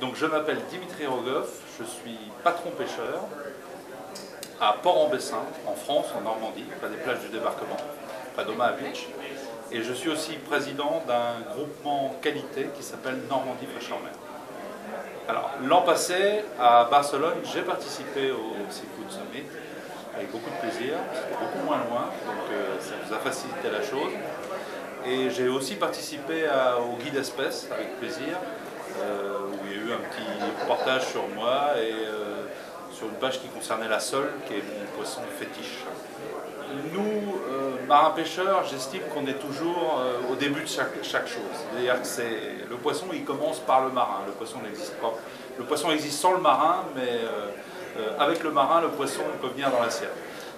Donc je m'appelle Dimitri Rogoff, je suis patron pêcheur à Port-en-Bessin, en France, en Normandie, près des plages du débarquement, près d'Omaha Beach. Et je suis aussi président d'un groupement qualité qui s'appelle Normandie Fraîcheur Mer. Alors, l'an passé, à Barcelone, j'ai participé au Seafood Summit avec beaucoup de plaisir, c'était beaucoup moins loin, donc ça nous a facilité la chose. Et j'ai aussi participé au Guide Espèces avec plaisir, où il y a eu un petit reportage sur moi et sur une page qui concernait la sole, qui est mon poisson fétiche. Nous, marins-pêcheurs, j'estime qu'on est toujours au début de chaque chose. C'est-à-dire que le poisson, il commence par le marin. Le poisson n'existe pas. Le poisson existe sans le marin, mais avec le marin, le poisson peut venir dans l'assiette.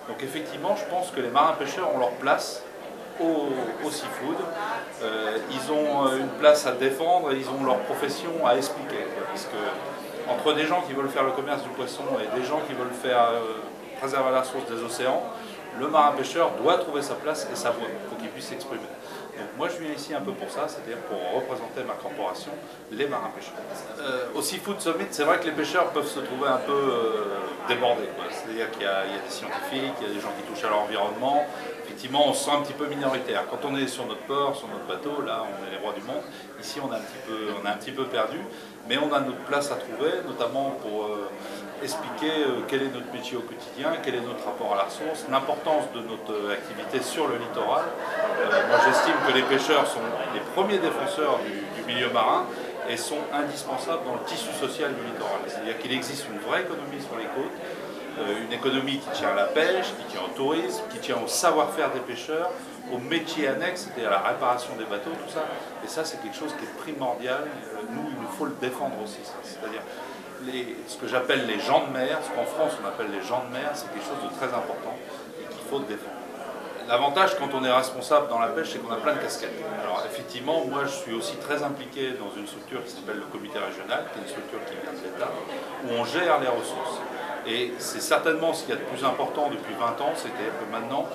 Donc effectivement, je pense que les marins-pêcheurs ont leur place au seafood. Ils ont une place à défendre et ils ont leur profession à expliquer. Parce que entre des gens qui veulent faire le commerce du poisson et des gens qui veulent faire préserver la ressource des océans, le marin-pêcheur doit trouver sa place et sa voix pour qu'il puisse s'exprimer. Donc moi je viens ici un peu pour ça, c'est-à-dire pour représenter ma corporation, les marins-pêcheurs. Au Seafood Summit, c'est vrai que les pêcheurs peuvent se trouver un peu débordés. C'est-à-dire qu'il y a des scientifiques, il y a des gens qui touchent à l'environnement. Effectivement, on se sent un petit peu minoritaire. Quand on est sur notre port, sur notre bateau, là on est les rois du monde. Ici on est un petit peu perdu, mais on a notre place à trouver, notamment pour expliquer quel est notre métier au quotidien, quel est notre rapport à la ressource, l'importance de notre activité sur le littoral. Moi j'estime que les pêcheurs sont les premiers défenseurs du milieu marin et sont indispensables dans le tissu social du littoral. C'est-à-dire qu'il existe une vraie économie sur les côtes, une économie qui tient à la pêche, qui tient au tourisme, qui tient au savoir-faire des pêcheurs, aux métiers annexes, c'est-à-dire à la réparation des bateaux, tout ça. Et ça c'est quelque chose qui est primordial. Nous, il nous faut le défendre aussi, ça. C'est-à-dire ce que j'appelle les gens de mer, ce qu'en France on appelle les gens de mer, c'est quelque chose de très important et qu'il faut défendre. L'avantage quand on est responsable dans la pêche, c'est qu'on a plein de casquettes. Alors effectivement, moi je suis aussi très impliqué dans une structure qui s'appelle le comité régional, qui est une structure qui vient de l'État, où on gère les ressources. Et c'est certainement ce qu'il y a de plus important depuis 20 ans, c'est-à-dire que maintenant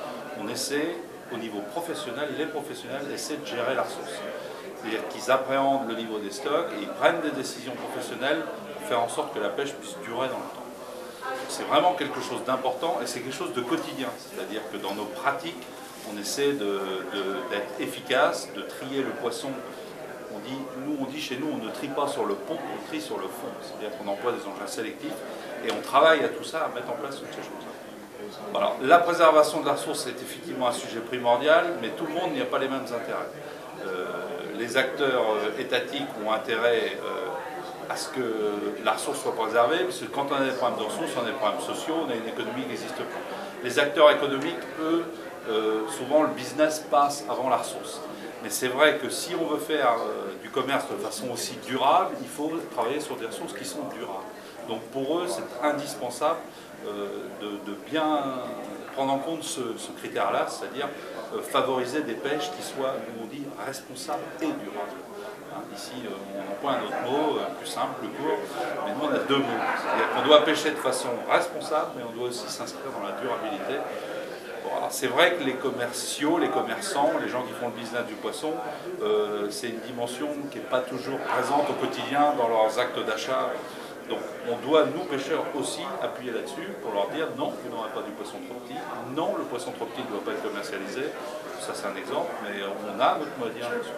on essaie, au niveau professionnel, les professionnels essaient de gérer la ressource. C'est-à-dire qu'ils appréhendent le niveau des stocks et ils prennent des décisions professionnelles pour faire en sorte que la pêche puisse durer dans le temps. C'est vraiment quelque chose d'important et c'est quelque chose de quotidien. C'est-à-dire que dans nos pratiques, on essaie d'être efficace, de trier le poisson. On dit chez nous, on ne trie pas sur le pont, on trie sur le fond. C'est-à-dire qu'on emploie des engins sélectifs et on travaille à tout ça, à mettre en place toutes ces choses. Alors, la préservation de la ressource est effectivement un sujet primordial, mais tout le monde n'y a pas les mêmes intérêts. Les acteurs étatiques ont intérêt à ce que la ressource soit préservée, parce que quand on a des problèmes de ressources, on a des problèmes sociaux, on a une économie qui n'existe plus. Les acteurs économiques, eux, souvent le business passe avant la ressource. Mais c'est vrai que si on veut faire du commerce de façon aussi durable, il faut travailler sur des ressources qui sont durables. Donc pour eux, c'est indispensable de bien prendre en compte ce critère-là, c'est-à-dire favoriser des pêches qui soient, nous on dit, responsables et durables. Ici, on emploie un autre mot, plus simple, plus court, mais nous on a deux mots. C'est-à-dire qu'on doit pêcher de façon responsable, mais on doit aussi s'inscrire dans la durabilité. Bon, alors c'est vrai que les commerciaux, les commerçants, les gens qui font le business du poisson, c'est une dimension qui n'est pas toujours présente au quotidien dans leurs actes d'achat. Donc on doit, nous pêcheurs aussi, appuyer là-dessus pour leur dire non, vous n'aurez pas du poisson trop petit, non, le poisson trop petit ne doit pas être commercialisé, ça c'est un exemple, mais on a notre mot à dire là-dessus.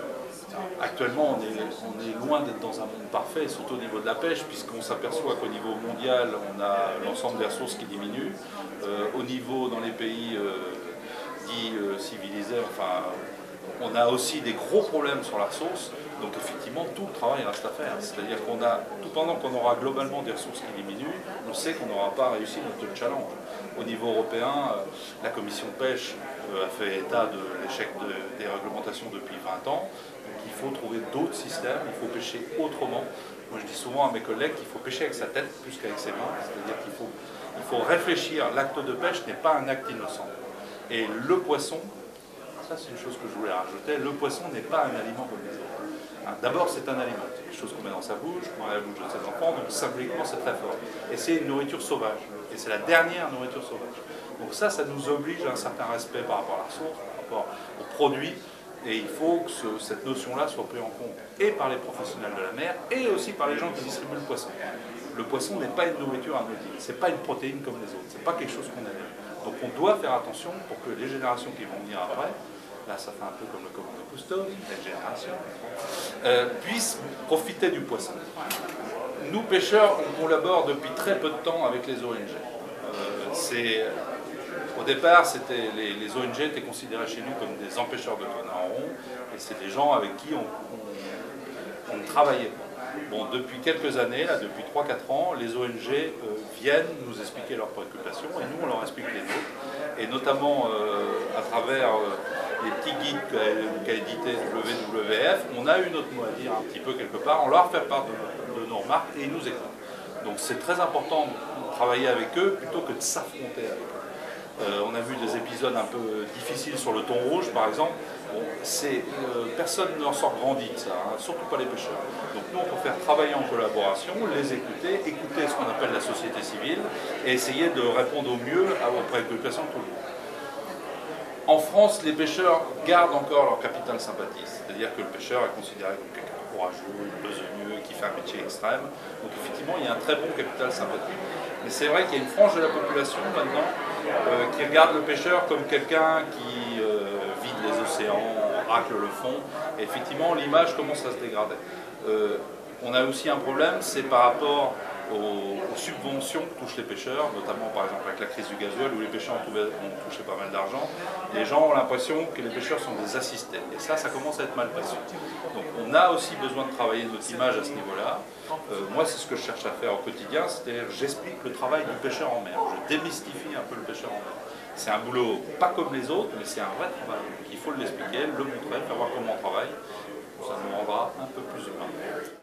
Actuellement, on est loin d'être dans un monde parfait, surtout au niveau de la pêche, puisqu'on s'aperçoit qu'au niveau mondial, on a l'ensemble des ressources qui diminuent. Au niveau, dans les pays dits civilisés, enfin, on a aussi des gros problèmes sur la ressource. Donc effectivement, tout le travail reste à faire. C'est-à-dire qu'on a, tout pendant qu'on aura globalement des ressources qui diminuent, on sait qu'on n'aura pas réussi notre challenge. Au niveau européen, la commission de pêche a fait état de l'échec des réglementations depuis 20 ans. Donc il faut trouver d'autres systèmes, il faut pêcher autrement. Moi je dis souvent à mes collègues qu'il faut pêcher avec sa tête plus qu'avec ses mains. C'est-à-dire qu'il faut réfléchir. L'acte de pêche n'est pas un acte innocent. Et le poisson, ça c'est une chose que je voulais rajouter, le poisson n'est pas un aliment comme les autres. D'abord, c'est un aliment, c'est quelque chose qu'on met dans sa bouche, qu'on met dans la bouche de ses enfants, donc symboliquement c'est très fort. Et c'est une nourriture sauvage, et c'est la dernière nourriture sauvage. Donc ça nous oblige à un certain respect par rapport à la ressource, par rapport aux produits. Et il faut que cette notion-là soit prise en compte et par les professionnels de la mer et aussi par les gens qui distribuent le poisson. Le poisson n'est pas une nourriture anodine, ce n'est pas une protéine comme les autres, ce n'est pas quelque chose qu'on aime. Donc on doit faire attention pour que les générations qui vont venir après, là ça fait un peu comme le commando Cousteau, cette génération, puissent profiter du poisson. Nous pêcheurs, on collabore depuis très peu de temps avec les ONG. Au départ, les ONG étaient considérées chez nous comme des empêcheurs de tourner en rond, et c'est des gens avec qui on travaillait. Bon, depuis quelques années, là, depuis 3-4 ans, les ONG viennent nous expliquer leurs préoccupations, et nous on leur explique les nôtres, et notamment à travers les petits guides qu'a édité WWF, on a eu notre mot à dire un petit peu quelque part, on leur fait part de nos remarques, et ils nous écoutent. Donc c'est très important de travailler avec eux plutôt que de s'affronter avec eux. On a vu des épisodes un peu difficiles sur le thon rouge par exemple. Bon, personne n'en sort grandi de ça, hein, surtout pas les pêcheurs. Donc nous on peut faire travailler en collaboration, les écouter ce qu'on appelle la société civile et essayer de répondre au mieux aux préoccupations de tout le monde. En France, les pêcheurs gardent encore leur capital sympathie, c'est-à-dire que le pêcheur est considéré comme quelqu'un de courageux, besogneux, qui fait un métier extrême. Donc effectivement, il y a un très bon capital sympathie. Mais c'est vrai qu'il y a une frange de la population maintenant qui regarde le pêcheur comme quelqu'un qui vide les océans, racle le fond. Et effectivement, l'image commence à se dégrader. On a aussi un problème, c'est par rapport aux subventions que touchent les pêcheurs, notamment par exemple avec la crise du gasoil où les pêcheurs ont touché pas mal d'argent. Les gens ont l'impression que les pêcheurs sont des assistés et ça commence à être mal perçu. Donc on a aussi besoin de travailler notre image à ce niveau-là. Moi c'est ce que je cherche à faire au quotidien, c'est-à-dire j'explique le travail du pêcheur en mer, je démystifie un peu le pêcheur en mer. C'est un boulot pas comme les autres, mais c'est un vrai travail. Il faut l'expliquer, le montrer, faire voir comment on travaille. Ça nous rendra un peu plus humains.